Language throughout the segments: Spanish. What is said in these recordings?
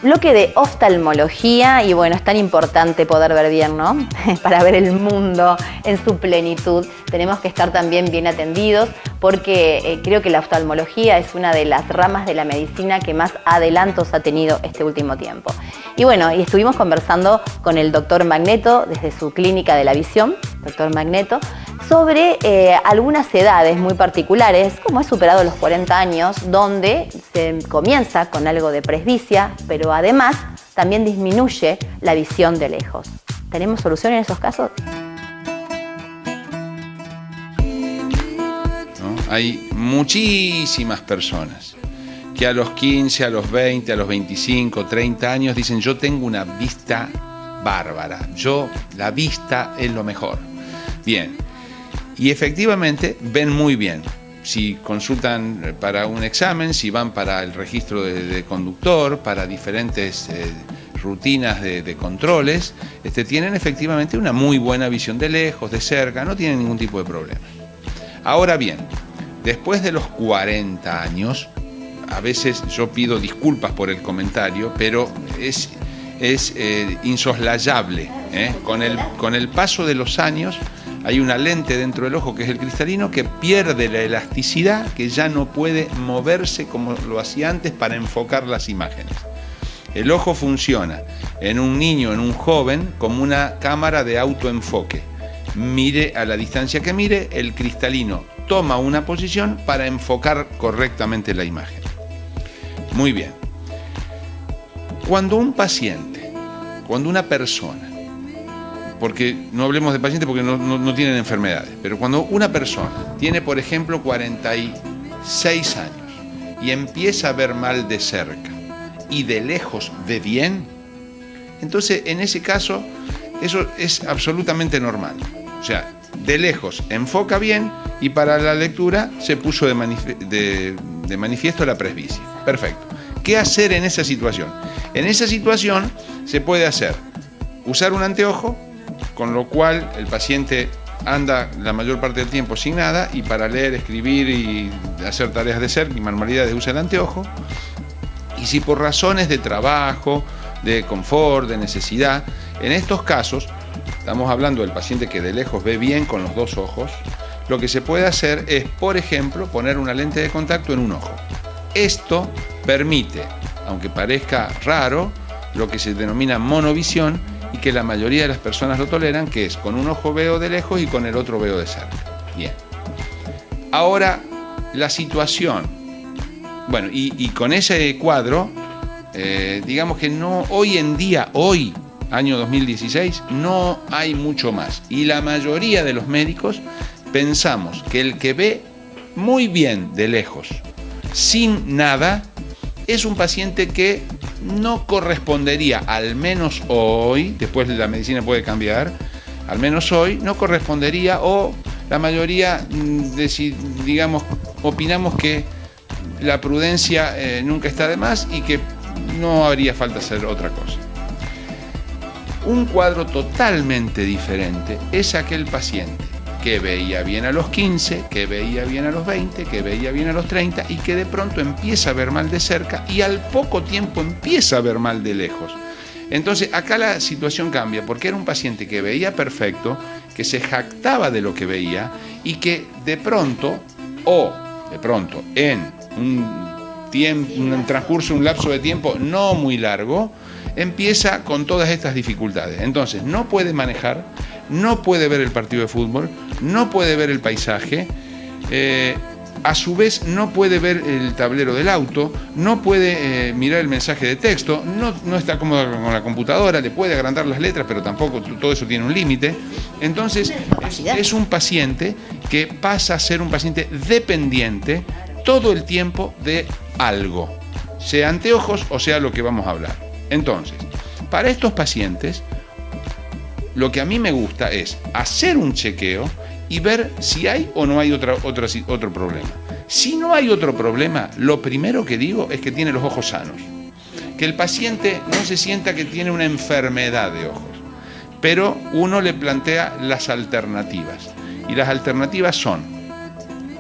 Bloque de oftalmología y bueno, es tan importante poder ver bien, ¿no? Para ver el mundo en su plenitud tenemos que estar también bien atendidos porque creo que la oftalmología es una de las ramas de la medicina que más adelantos ha tenido este último tiempo. Y bueno, y estuvimos conversando con el doctor Magneto desde su clínica de la visión, doctor Magneto, sobre algunas edades muy particulares, como es superado los 40 años, donde se comienza con algo de presbicia, pero además también disminuye la visión de lejos. ¿Tenemos solución en esos casos? ¿No? Hay muchísimas personas que a los 15, a los 20, a los 25, 30 años dicen: yo tengo una vista bárbara, la vista es lo mejor. Bien. Y efectivamente ven muy bien. Si consultan para un examen, si van para el registro de conductor, para diferentes rutinas de controles, tienen efectivamente una muy buena visión de lejos, de cerca, no tienen ningún tipo de problema. Ahora bien, después de los 40 años, a veces yo pido disculpas por el comentario, pero es insoslayable. Con el paso de los años, hay una lente dentro del ojo, que es el cristalino, que pierde la elasticidad, que ya no puede moverse como lo hacía antes para enfocar las imágenes. El ojo funciona en un niño, en un joven, como una cámara de autoenfoque. Mire a la distancia que mire, el cristalino toma una posición para enfocar correctamente la imagen. Muy bien. Cuando un paciente, cuando una persona, porque no hablemos de pacientes porque no tienen enfermedades, pero cuando una persona tiene, por ejemplo, 46 años y empieza a ver mal de cerca y de lejos ve bien, entonces en ese caso eso es absolutamente normal. O sea, de lejos enfoca bien y para la lectura se puso de manifiesto la presbicia. Perfecto. ¿Qué hacer en esa situación? En esa situación se puede usar un anteojo, con lo cual el paciente anda la mayor parte del tiempo sin nada, y para leer, escribir y hacer tareas de cerca y manualidades usa el anteojo. Y si por razones de trabajo, de confort, de necesidad, en estos casos, estamos hablando del paciente que de lejos ve bien con los dos ojos, lo que se puede hacer es, por ejemplo, poner una lente de contacto en un ojo. Esto permite, aunque parezca raro, lo que se denomina monovisión, y que la mayoría de las personas lo toleran, que es con un ojo veo de lejos y con el otro veo de cerca. Bien. Ahora, la situación. Bueno, y con ese cuadro, digamos que no, hoy en día, año 2016, no hay mucho más. Y la mayoría de los médicos pensamos que el que ve muy bien de lejos, sin nada, es un paciente que no correspondería, al menos hoy, después la medicina puede cambiar, al menos hoy, no correspondería, o la mayoría, digamos, opinamos que la prudencia nunca está de más y que no haría falta hacer otra cosa. Un cuadro totalmente diferente es aquel paciente que veía bien a los 15, que veía bien a los 20, que veía bien a los 30 y que de pronto empieza a ver mal de cerca y al poco tiempo empieza a ver mal de lejos. Entonces acá la situación cambia, porque era un paciente que veía perfecto, que se jactaba de lo que veía y que de pronto en un transcurso, un lapso de tiempo no muy largo, empieza con todas estas dificultades. Entonces no puede manejar, no puede ver el partido de fútbol, no puede ver el paisaje, a su vez no puede ver el tablero del auto, no puede mirar el mensaje de texto, no está cómodo con la computadora, le puede agrandar las letras, pero tampoco todo eso tiene un límite. Entonces es un paciente que pasa a ser un paciente dependiente todo el tiempo de algo, sea anteojos o sea lo que vamos a hablar. Entonces, para estos pacientes, lo que a mí me gusta es hacer un chequeo y ver si hay o no hay otro problema. Si no hay otro problema, lo primero que digo es que tiene los ojos sanos. Que el paciente no se sienta que tiene una enfermedad de ojos. Pero uno le plantea las alternativas. Y las alternativas son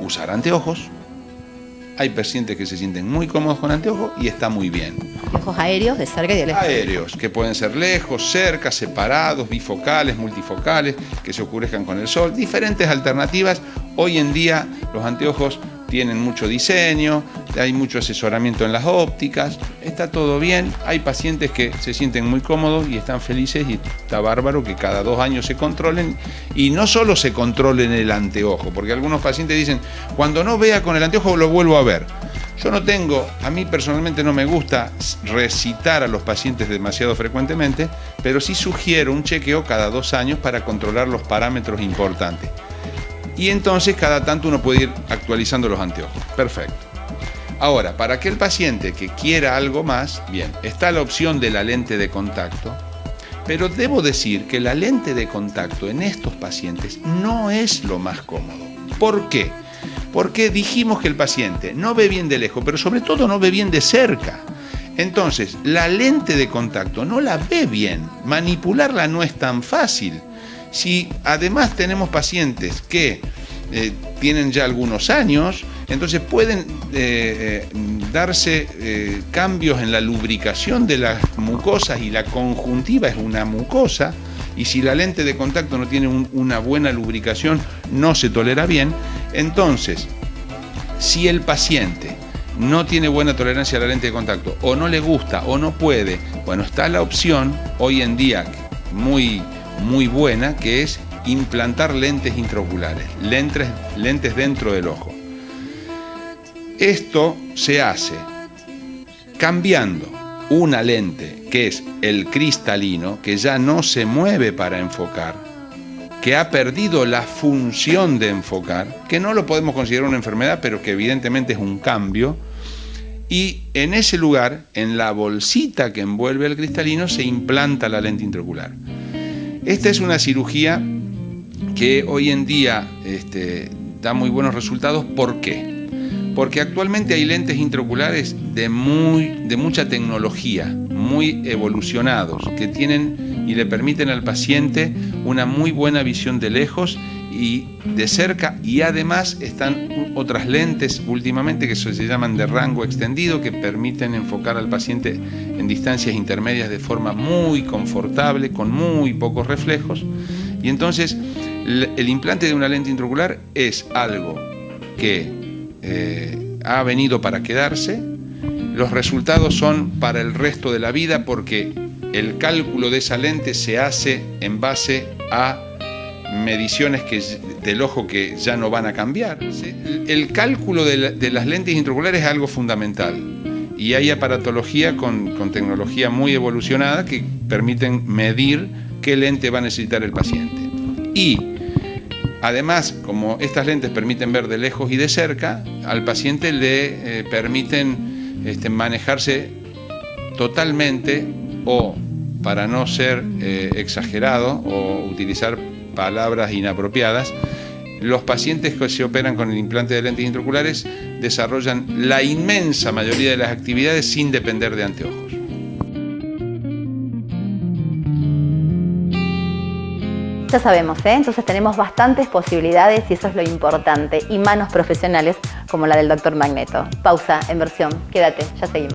usar anteojos, hay pacientes que se sienten muy cómodos con anteojos y está muy bien. Ojos aéreos, de cerca y de lejos. Aéreos, que pueden ser lejos, cerca, separados, bifocales, multifocales, que se oscurezcan con el sol. Diferentes alternativas. Hoy en día los anteojos tienen mucho diseño, hay mucho asesoramiento en las ópticas, está todo bien. Hay pacientes que se sienten muy cómodos y están felices y está bárbaro que cada 2 años se controlen. Y no solo se controlen el anteojo, porque algunos pacientes dicen, cuando no vea con el anteojo lo vuelvo a ver. Yo no tengo, a mí personalmente no me gusta recitar a los pacientes demasiado frecuentemente, pero sí sugiero un chequeo cada 2 años para controlar los parámetros importantes. Y entonces cada tanto uno puede ir actualizando los anteojos. Perfecto. Ahora, para aquel paciente que quiera algo más, bien, está la opción de la lente de contacto, pero debo decir que la lente de contacto en estos pacientes no es lo más cómodo. ¿Por qué? Porque dijimos que el paciente no ve bien de lejos, pero sobre todo no ve bien de cerca. Entonces, la lente de contacto no la ve bien, manipularla no es tan fácil. Si además tenemos pacientes que tienen ya algunos años, entonces pueden darse cambios en la lubricación de las mucosas, y la conjuntiva es una mucosa, y si la lente de contacto no tiene una buena lubricación, no se tolera bien. Entonces, si el paciente no tiene buena tolerancia a la lente de contacto, o no le gusta, o no puede, bueno, está la opción hoy en día muy buena, que es implantar lentes intraoculares, lentes dentro del ojo. Esto se hace cambiando una lente que es el cristalino, que ya no se mueve para enfocar, que ha perdido la función de enfocar, que no lo podemos considerar una enfermedad, pero que evidentemente es un cambio. Y en ese lugar, en la bolsita que envuelve el cristalino, se implanta la lente intraocular. Esta es una cirugía que hoy en día da muy buenos resultados. ¿Por qué? Porque actualmente hay lentes intraoculares de mucha tecnología, muy evolucionados, que tienen y le permiten al paciente una muy buena visión de lejos y de cerca, y además están otras lentes últimamente que se llaman de rango extendido, que permiten enfocar al paciente en distancias intermedias de forma muy confortable, con muy pocos reflejos. Y entonces el implante de una lente intraocular es algo que ha venido para quedarse. Los resultados son para el resto de la vida, porque el cálculo de esa lente se hace en base a mediciones del ojo que ya no van a cambiar. El cálculo de las lentes intraoculares es algo fundamental, y hay aparatología con tecnología muy evolucionada que permiten medir qué lente va a necesitar el paciente. Y además, como estas lentes permiten ver de lejos y de cerca, al paciente le permiten manejarse totalmente, o para no ser exagerado o utilizar palabras inapropiadas, los pacientes que se operan con el implante de lentes intraoculares desarrollan la inmensa mayoría de las actividades sin depender de anteojos. Ya sabemos, entonces tenemos bastantes posibilidades, y eso es lo importante, y manos profesionales como la del Dr. Magneto. Pausa en versión, quédate, ya seguimos.